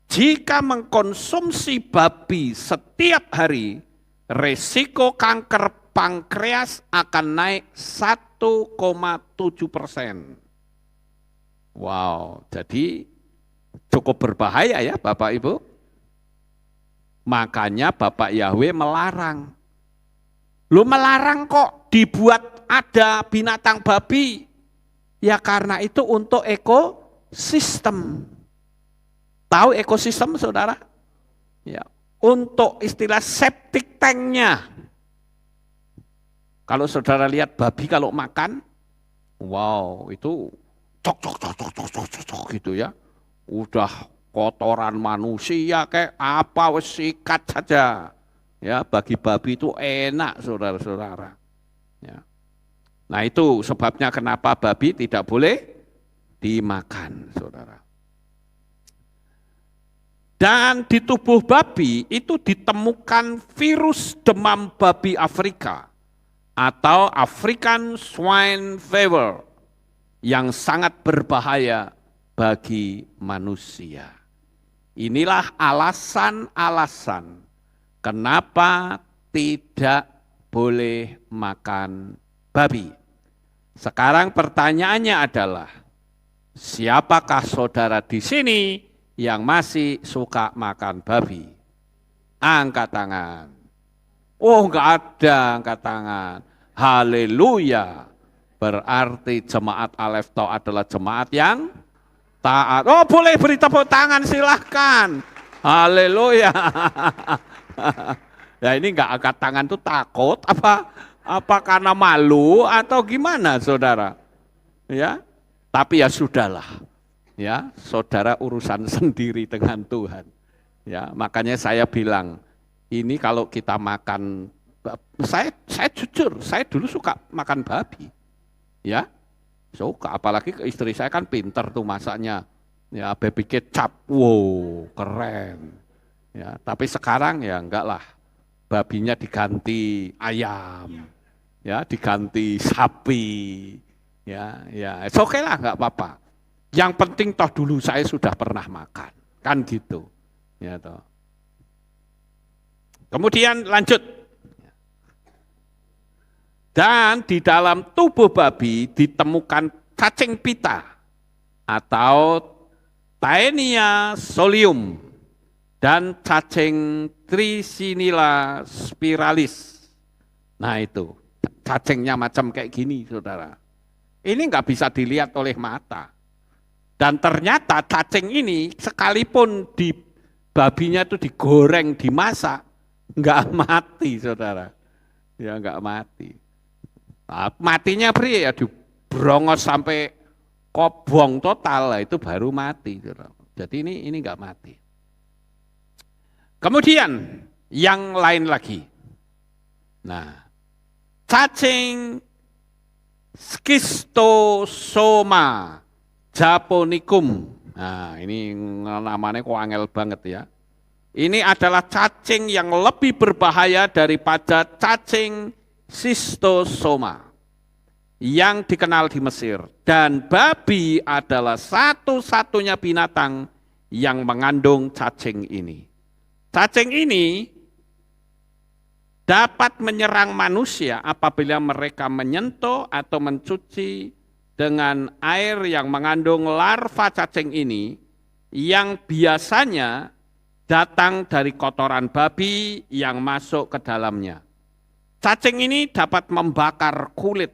jika mengkonsumsi babi setiap hari, resiko kanker pankreas akan naik 1,7%. Wow, jadi cukup berbahaya ya Bapak Ibu. Makanya Bapak Yahweh melarang. Lu melarang kok dibuat ada binatang babi? Ya karena itu untuk ekosistem. Tahu ekosistem saudara? Ya, untuk istilah septic tanknya. Kalau saudara lihat babi kalau makan, wow itu cok gitu ya. Udah kotoran manusia kayak apa wes sikat saja. Ya, bagi babi itu enak saudara-saudara. Ya. Nah itu sebabnya kenapa babi tidak boleh dimakan saudara. Dan di tubuh babi itu ditemukan virus demam babi Afrika atau African Swine Fever yang sangat berbahaya bagi manusia. Inilah alasan-alasan kenapa tidak boleh makan babi. Sekarang pertanyaannya adalah, siapakah saudara di sini yang masih suka makan babi? Angkat tangan. Oh, enggak ada angkat tangan. Haleluya. Berarti jemaat Aleph Tau adalah jemaat yang taat. Oh, boleh beri tepuk tangan silahkan. Haleluya. Ya ini enggak angkat tangan tuh takut apa karena malu atau gimana saudara? Ya. Tapi ya sudahlah. Ya, saudara urusan sendiri dengan Tuhan. Ya, makanya saya bilang, ini kalau kita makan, saya jujur, saya dulu suka makan babi. Ya, suka, apalagi istri saya kan pinter tuh masaknya. Ya, baby kecap, wow, keren. Ya, tapi sekarang ya enggak lah, babinya diganti ayam, ya, diganti sapi. Ya, oke lah, enggak apa-apa. Yang penting toh dulu saya sudah pernah makan, kan gitu. Ya, toh. Kemudian lanjut. Dan di dalam tubuh babi ditemukan cacing pita atau Taenia solium dan cacing Trisinilla spiralis. Nah itu, cacingnya macam kayak gini saudara. Ini nggak bisa dilihat oleh mata. Dan ternyata cacing ini sekalipun di babinya itu digoreng, dimasak, nggak mati saudara. Ya nggak mati. Nah, matinya ya dibrongos sampai kobong total lah, itu baru mati. Jadi ini nggak mati. Kemudian yang lain lagi. Nah, cacing Schistosoma japonicum. Nah, ini namanya kok angel banget ya. Ini adalah cacing yang lebih berbahaya daripada cacing Schistosoma yang dikenal di Mesir. Dan babi adalah satu-satunya binatang yang mengandung cacing ini. Cacing ini dapat menyerang manusia apabila mereka menyentuh atau mencuci dengan air yang mengandung larva cacing ini yang biasanya datang dari kotoran babi yang masuk ke dalamnya. Cacing ini dapat membakar kulit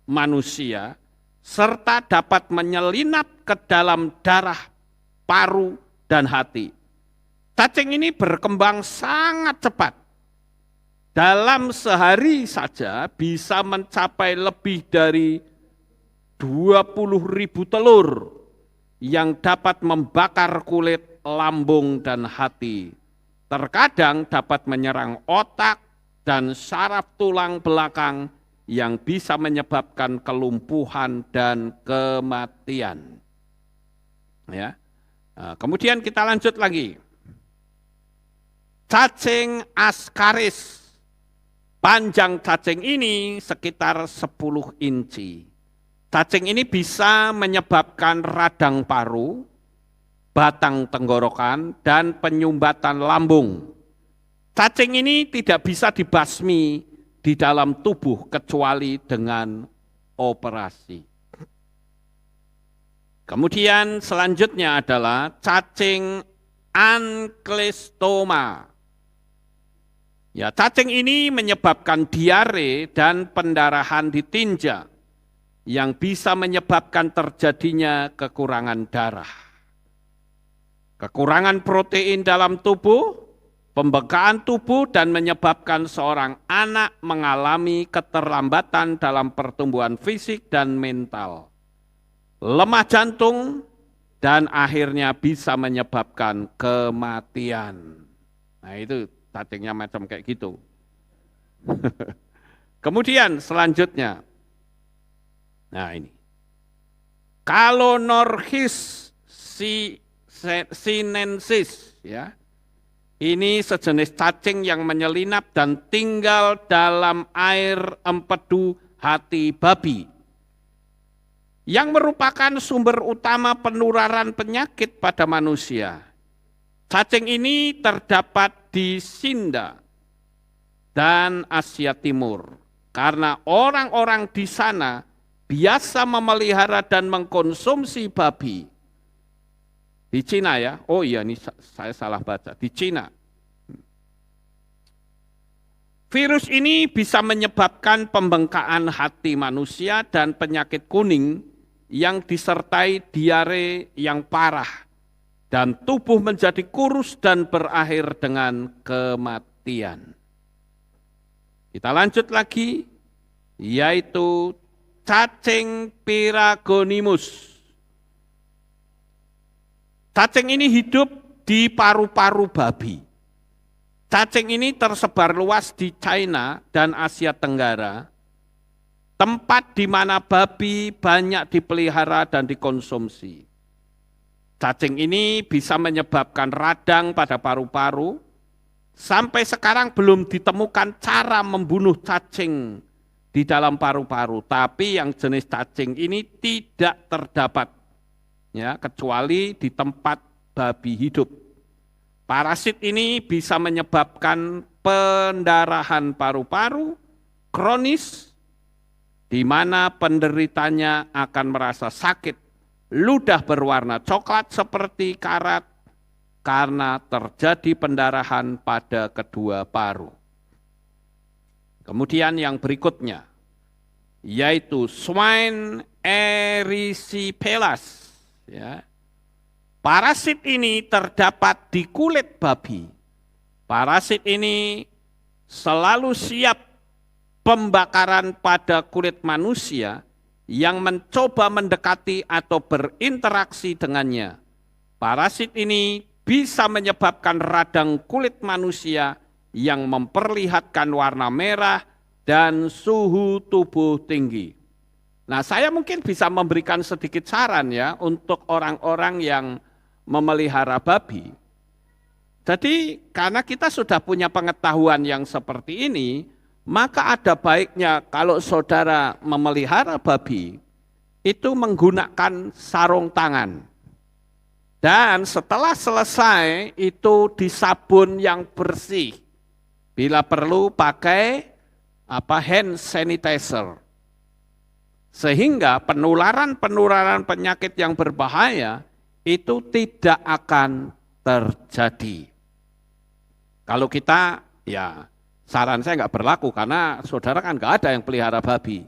manusia serta dapat menyelinap ke dalam darah, paru, dan hati. Cacing ini berkembang sangat cepat. Dalam sehari saja bisa mencapai lebih dari 20.000 telur yang dapat membakar kulit, lambung, dan hati. Terkadang dapat menyerang otak dan saraf tulang belakang yang bisa menyebabkan kelumpuhan dan kematian. Ya. Nah, kemudian kita lanjut lagi. Cacing Ascaris. Panjang cacing ini sekitar 10 inci. Cacing ini bisa menyebabkan radang paru, batang tenggorokan, dan penyumbatan lambung. Cacing ini tidak bisa dibasmi di dalam tubuh kecuali dengan operasi. Kemudian selanjutnya adalah cacing Ankylostoma. Ya, cacing ini menyebabkan diare dan pendarahan di tinja yang bisa menyebabkan terjadinya kekurangan darah. Kekurangan protein dalam tubuh, pembengkakan tubuh, dan menyebabkan seorang anak mengalami keterlambatan dalam pertumbuhan fisik dan mental, lemah jantung, dan akhirnya bisa menyebabkan kematian. Nah itu cacingnya macam kayak gitu. Kemudian selanjutnya, nah ini, Calonorchis sinensis, ya. Ini sejenis cacing yang menyelinap dan tinggal dalam air empedu hati babi, yang merupakan sumber utama penularan penyakit pada manusia. Cacing ini terdapat di Sinda dan Asia Timur, karena orang-orang di sana biasa memelihara dan mengkonsumsi babi. Di Cina ya, oh iya ini saya salah baca, di Cina. Virus ini bisa menyebabkan pembengkakan hati manusia dan penyakit kuning yang disertai diare yang parah, dan tubuh menjadi kurus dan berakhir dengan kematian. Kita lanjut lagi, yaitu cacing Piragonimus. Cacing ini hidup di paru-paru babi. Cacing ini tersebar luas di China dan Asia Tenggara, tempat di mana babi banyak dipelihara dan dikonsumsi. Cacing ini bisa menyebabkan radang pada paru-paru. Sampai sekarang belum ditemukan cara membunuh cacing di dalam paru-paru, tapi yang jenis cacing ini tidak terdapat, ya, kecuali di tempat babi hidup. Parasit ini bisa menyebabkan pendarahan paru-paru kronis, di mana penderitanya akan merasa sakit, ludah berwarna coklat seperti karat, karena terjadi pendarahan pada kedua paru. Kemudian yang berikutnya, yaitu swine erysipelas. Ya. Parasit ini terdapat di kulit babi. Parasit ini selalu siap pembakaran pada kulit manusia yang mencoba mendekati atau berinteraksi dengannya. Parasit ini bisa menyebabkan radang kulit manusia yang memperlihatkan warna merah dan suhu tubuh tinggi. Nah, saya mungkin bisa memberikan sedikit saran ya untuk orang-orang yang memelihara babi. Jadi karena kita sudah punya pengetahuan yang seperti ini, maka ada baiknya kalau saudara memelihara babi, itu menggunakan sarung tangan. Dan setelah selesai itu disabun yang bersih. Bila perlu pakai hand sanitizer. Sehingga penularan penyakit yang berbahaya itu tidak akan terjadi. Kalau kita, ya saran saya nggak berlaku karena saudara kan nggak ada yang pelihara babi.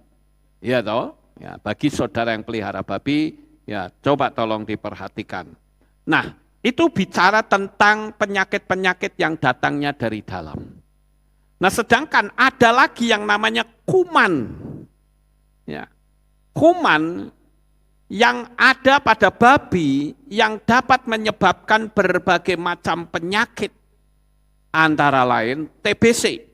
Iya toh? Ya, bagi saudara yang pelihara babi, ya coba tolong diperhatikan. Nah, itu bicara tentang penyakit-penyakit yang datangnya dari dalam. Nah, sedangkan ada lagi yang namanya kuman. Ya. Kuman yang ada pada babi yang dapat menyebabkan berbagai macam penyakit, antara lain TBC.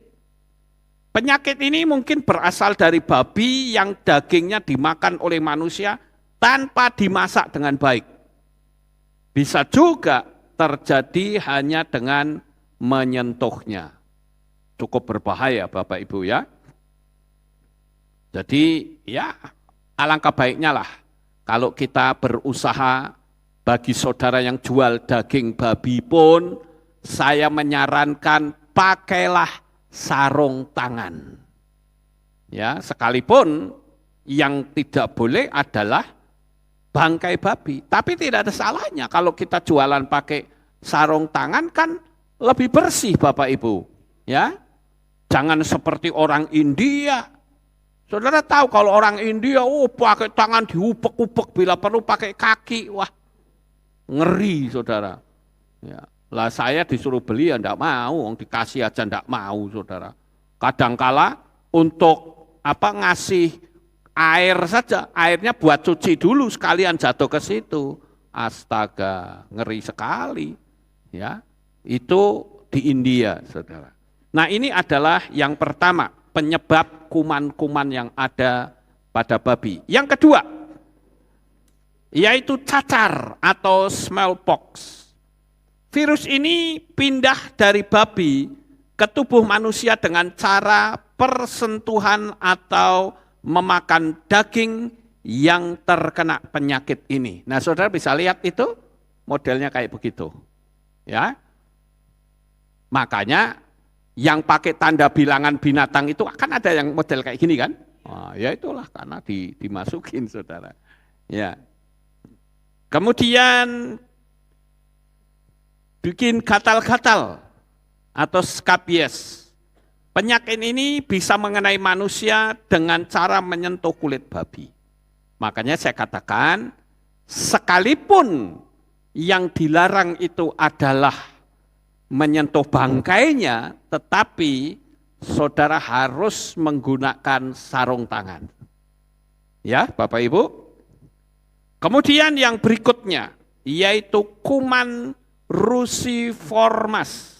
Penyakit ini mungkin berasal dari babi yang dagingnya dimakan oleh manusia tanpa dimasak dengan baik. Bisa juga terjadi hanya dengan menyentuhnya. Cukup berbahaya Bapak Ibu ya. Jadi ya alangkah baiknya lah kalau kita berusaha. Bagi saudara yang jual daging babi pun saya menyarankan pakailah sarung tangan. Ya, sekalipun yang tidak boleh adalah bangkai babi. Tapi tidak ada salahnya kalau kita jualan pakai sarung tangan kan lebih bersih Bapak Ibu. Ya. Jangan seperti orang India. Saudara tahu kalau orang India, pakai tangan diupek-upek, bila perlu pakai kaki. Wah, ngeri saudara. Ya. Lah saya disuruh beli ya enggak mau, dikasih aja enggak mau saudara. Kadangkala untuk ngasih air saja, airnya buat cuci dulu sekalian jatuh ke situ. Astaga, ngeri sekali. Ya, itu di India saudara. Nah ini adalah yang pertama, penyebab kuman-kuman yang ada pada babi. Yang kedua, yaitu cacar atau smallpox. Virus ini pindah dari babi ke tubuh manusia dengan cara persentuhan atau memakan daging yang terkena penyakit ini. Nah saudara bisa lihat itu modelnya kayak begitu. Ya, makanya yang pakai tanda bilangan binatang itu kan ada yang model kayak gini kan? Oh, ya itulah karena dimasukin saudara. Ya. Kemudian bikin gatal-gatal atau skabies. Penyakit ini bisa mengenai manusia dengan cara menyentuh kulit babi. Makanya saya katakan, sekalipun yang dilarang itu adalah menyentuh bangkainya, tetapi saudara harus menggunakan sarung tangan. Ya, Bapak Ibu. Kemudian yang berikutnya, yaitu kuman Rusiformes.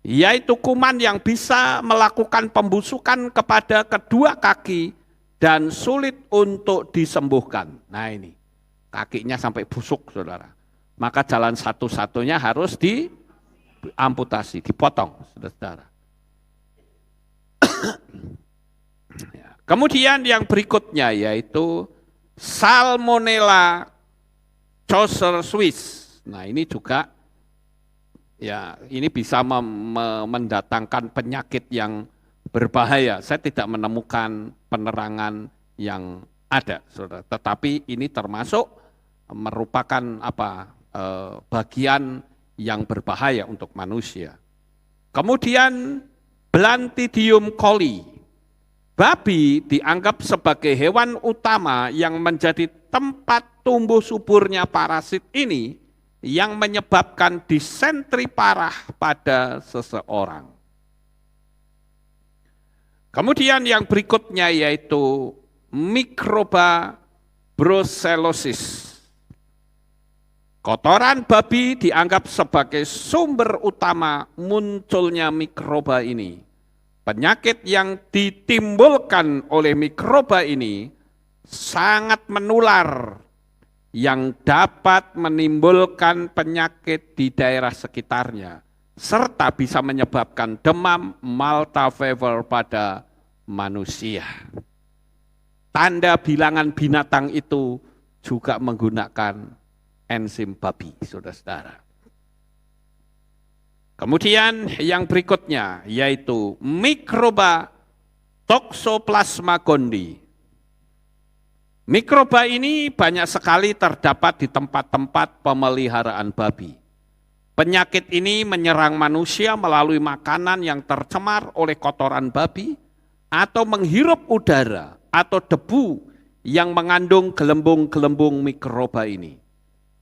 Yaitu kuman yang bisa melakukan pembusukan kepada kedua kaki dan sulit untuk disembuhkan. Nah ini, kakinya sampai busuk saudara. Maka jalan satu-satunya harus diamputasi, dipotong, saudara. Kemudian yang berikutnya yaitu Salmonella Chaucer Swiss. Nah, ini juga ya ini bisa mendatangkan penyakit yang berbahaya. Saya tidak menemukan penerangan yang ada, saudara. Tetapi ini termasuk merupakan bagian yang berbahaya untuk manusia. Kemudian Blantidium coli. Babi dianggap sebagai hewan utama yang menjadi tempat tumbuh suburnya parasit ini yang menyebabkan disentri parah pada seseorang. Kemudian yang berikutnya yaitu mikroba brucellosis. Kotoran babi dianggap sebagai sumber utama munculnya mikroba ini. Penyakit yang ditimbulkan oleh mikroba ini sangat menular, yang dapat menimbulkan penyakit di daerah sekitarnya, serta bisa menyebabkan demam, Malta fever pada manusia. Tanda bilangan binatang itu juga menggunakan enzim babi, saudara-saudara. Kemudian yang berikutnya yaitu mikroba Toxoplasma gondii. Mikroba ini banyak sekali terdapat di tempat-tempat pemeliharaan babi. Penyakit ini menyerang manusia melalui makanan yang tercemar oleh kotoran babi atau menghirup udara atau debu yang mengandung gelembung-gelembung mikroba ini.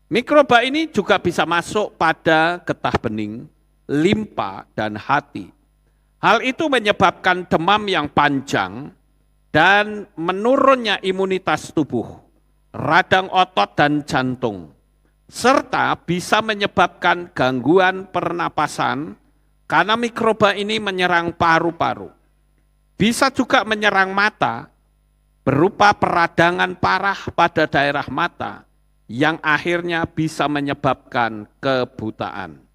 Mikroba ini juga bisa masuk pada getah bening, limpa, dan hati. Hal itu menyebabkan demam yang panjang dan menurunnya imunitas tubuh, radang otot dan jantung, serta bisa menyebabkan gangguan pernapasan karena mikroba ini menyerang paru-paru. Bisa juga menyerang mata berupa peradangan parah pada daerah mata yang akhirnya bisa menyebabkan kebutaan.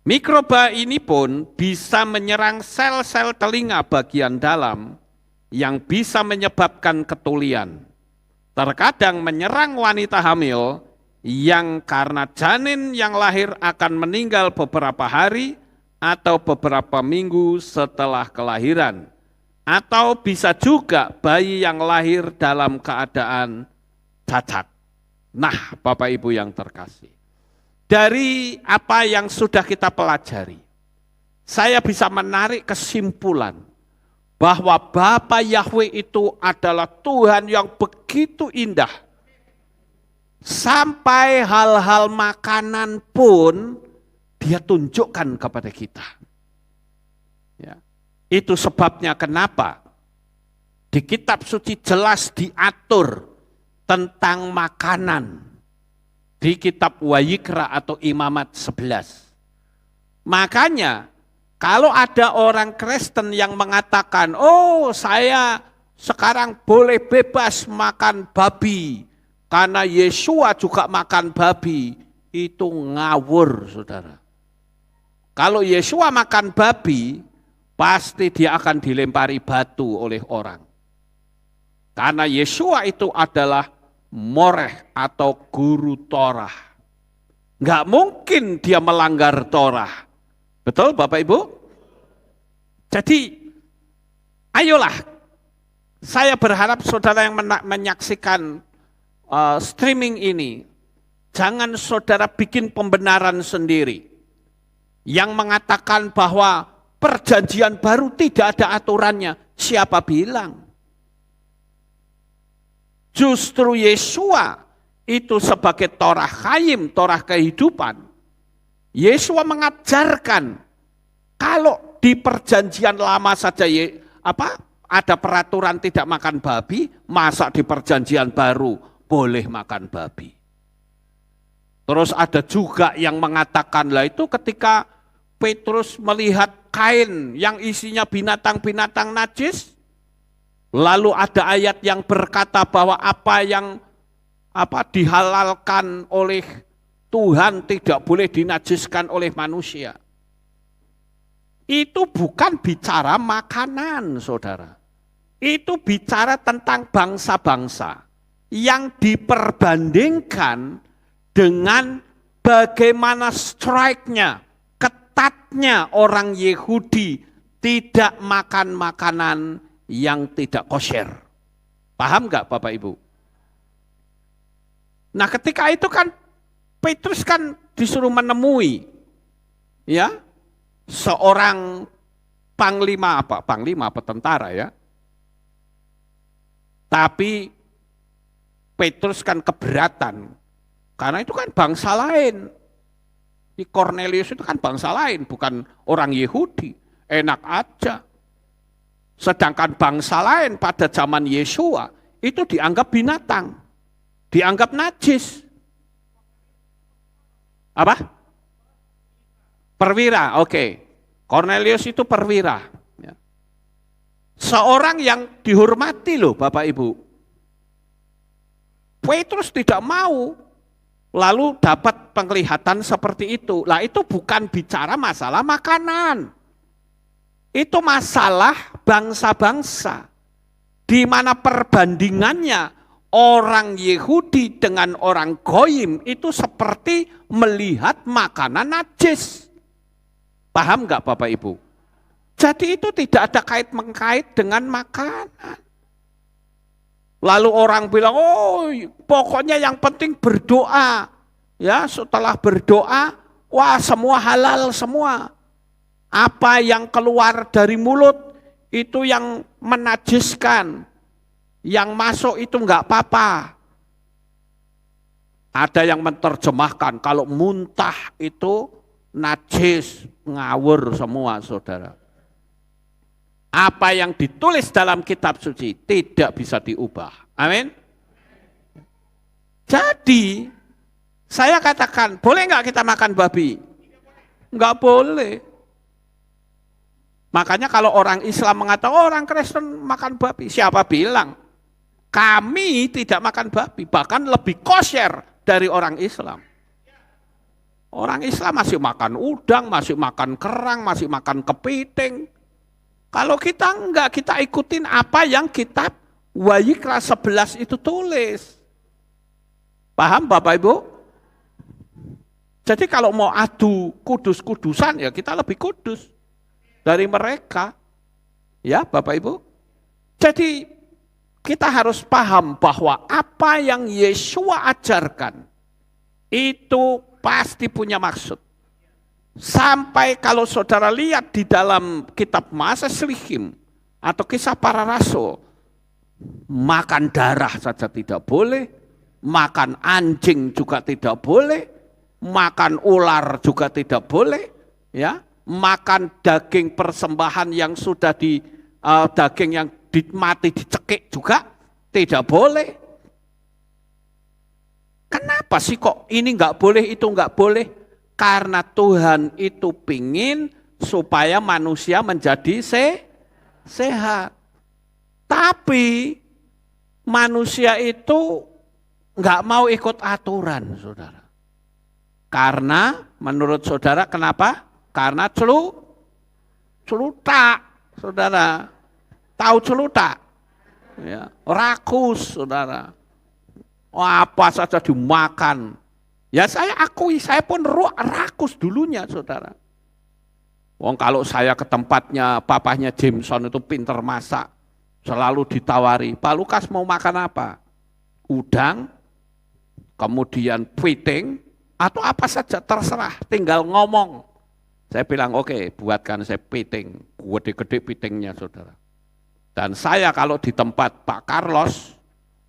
Mikroba ini pun bisa menyerang sel-sel telinga bagian dalam yang bisa menyebabkan ketulian. Terkadang menyerang wanita hamil yang karena janin yang lahir akan meninggal beberapa hari atau beberapa minggu setelah kelahiran. Atau bisa juga bayi yang lahir dalam keadaan cacat. Nah, Bapak Ibu yang terkasih, dari apa yang sudah kita pelajari, saya bisa menarik kesimpulan bahwa Bapa Yahweh itu adalah Tuhan yang begitu indah. Sampai hal-hal makanan pun Dia tunjukkan kepada kita. Ya. Itu sebabnya kenapa di kitab suci jelas diatur tentang makanan. Di kitab Wayikra atau Imamat 11. Makanya kalau ada orang Kristen yang mengatakan, oh saya sekarang boleh bebas makan babi karena Yesua juga makan babi, itu ngawur, saudara. Kalau Yesua makan babi, pasti dia akan dilempari batu oleh orang. Karena Yesua itu adalah Moreh atau guru Torah. Enggak mungkin dia melanggar Torah. Betul Bapak Ibu? Jadi ayolah, saya berharap saudara yang menyaksikan streaming ini, jangan saudara bikin pembenaran sendiri yang mengatakan bahwa perjanjian baru tidak ada aturannya. Siapa bilang? Justru Yesua itu sebagai Torah Chaim, Torah kehidupan. Yesua mengajarkan kalau di perjanjian lama saja ada peraturan tidak makan babi, masa di perjanjian baru boleh makan babi. Terus ada juga yang mengatakan, lah itu ketika Petrus melihat kain yang isinya binatang-binatang najis, lalu ada ayat yang berkata bahwa apa yang dihalalkan oleh Tuhan tidak boleh dinajiskan oleh manusia. Itu bukan bicara makanan, saudara. Itu bicara tentang bangsa-bangsa yang diperbandingkan dengan bagaimana strike-nya, ketatnya orang Yahudi tidak makan makanan yang tidak kosher. Paham nggak Bapak Ibu? Nah ketika itu kan Petrus kan disuruh menemui ya seorang panglima apa tentara ya. Tapi Petrus kan keberatan karena itu kan bangsa lain. Di Cornelius itu kan bangsa lain, bukan orang Yahudi. Enak aja. Sedangkan bangsa lain pada zaman Yesua itu dianggap binatang, dianggap najis. Apa? Perwira, oke. Cornelius itu perwira. Ya. Seorang yang dihormati loh Bapak Ibu. Petrus tidak mau, lalu dapat penglihatan seperti itu. Lah itu bukan bicara masalah makanan. Itu masalah bangsa-bangsa, di mana perbandingannya orang Yahudi dengan orang Goyim itu seperti melihat makanan najis. Paham nggak Bapak Ibu? Jadi itu tidak ada kait-mengkait dengan makanan. Lalu orang bilang, oh pokoknya yang penting berdoa. Ya setelah berdoa, wah semua halal semua. Apa yang keluar dari mulut itu yang menajiskan, yang masuk itu enggak apa-apa. Ada yang menerjemahkan kalau muntah itu najis, ngawur semua saudara. Apa yang ditulis dalam kitab suci tidak bisa diubah. Amin. Jadi saya katakan, boleh enggak kita makan babi? Enggak boleh. Makanya kalau orang Islam mengatakan orang Kristen makan babi, siapa bilang? Kami tidak makan babi, bahkan lebih kosher dari orang Islam. Orang Islam masih makan udang, masih makan kerang, masih makan kepiting. Kalau kita enggak, kita ikutin apa yang kitab Wayikra 11 itu tulis. Paham Bapak Ibu? Jadi kalau mau adu kudus-kudusan ya kita lebih kudus dari mereka, ya Bapak Ibu. Jadi kita harus paham bahwa apa yang Yesua ajarkan itu pasti punya maksud. Sampai kalau saudara lihat di dalam kitab Maaseslihim atau kisah para rasul, makan darah saja tidak boleh, makan anjing juga tidak boleh, makan ular juga tidak boleh, ya. Makan daging persembahan yang sudah daging yang mati dicekik juga tidak boleh. Kenapa sih kok ini enggak boleh, itu enggak boleh? Karena Tuhan itu pingin supaya manusia menjadi sehat. Tapi manusia itu enggak mau ikut aturan, saudara. Karena menurut saudara kenapa? Karena celutak, saudara. Tahu celutak? Ya, rakus, saudara. Apa saja dimakan. Ya saya akui, saya pun rakus dulunya, saudara. Wong kalau saya ke tempatnya papahnya Jameson itu pinter masak, selalu ditawari, Pak Lukas mau makan apa? Udang, kemudian piting, atau apa saja terserah, tinggal ngomong. Saya bilang oke, buatkan saya piting, gede-gede pitingnya saudara. Dan saya kalau di tempat Pak Carlos,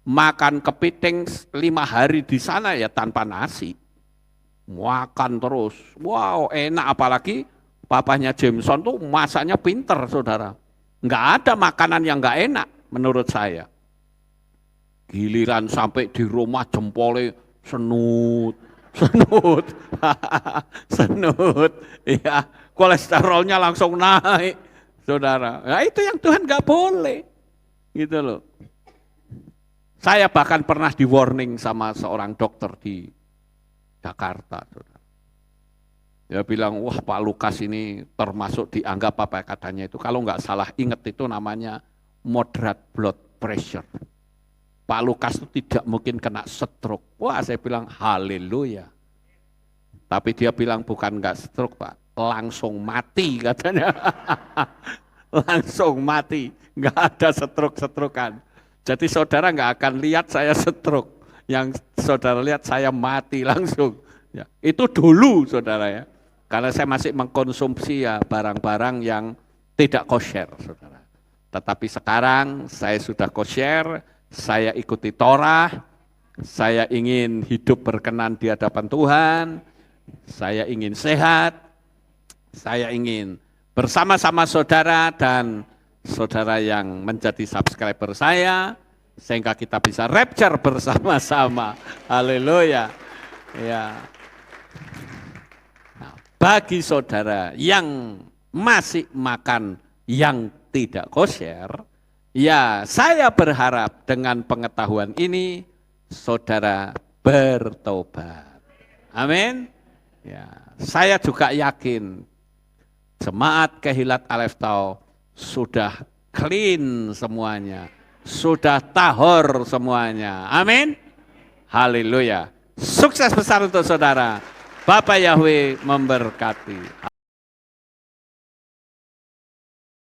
makan kepiting 5 hari di sana ya tanpa nasi. Makan terus, wow enak, apalagi papanya Jameson tuh masaknya pinter saudara. Enggak ada makanan yang enggak enak menurut saya. Giliran sampai di rumah jempolnya senut. Senut, ya kolesterolnya langsung naik, saudara. Nah itu yang Tuhan nggak boleh, gitu loh. Saya bahkan pernah di warning sama seorang dokter di Jakarta, saudara. Dia bilang, wah Pak Lukas ini termasuk dianggap apa katanya itu, kalau nggak salah ingat itu namanya moderate blood pressure. Pak Lukas itu tidak mungkin kena stroke. Wah, saya bilang haleluya. Tapi dia bilang bukan enggak stroke, Pak, langsung mati katanya. Langsung mati, enggak ada stroke-strokean. Jadi saudara enggak akan lihat saya stroke. Yang saudara lihat saya mati langsung. Ya, itu dulu saudara ya. Karena saya masih mengkonsumsi ya barang-barang yang tidak kosher, saudara. Tetapi sekarang saya sudah kosher, saya ikuti Torah, saya ingin hidup berkenan di hadapan Tuhan, saya ingin sehat, saya ingin bersama-sama saudara dan saudara yang menjadi subscriber saya, sehingga kita bisa rapture bersama-sama. Haleluya. Ya. Nah, bagi saudara yang masih makan yang tidak kosher, ya saya berharap dengan pengetahuan ini saudara bertobat. Amin. Ya, saya juga yakin jemaat Kehilat Aleph Tau sudah clean semuanya, sudah tahor semuanya. Amin. Haleluya. Sukses besar untuk saudara. Bapak Yahweh memberkati.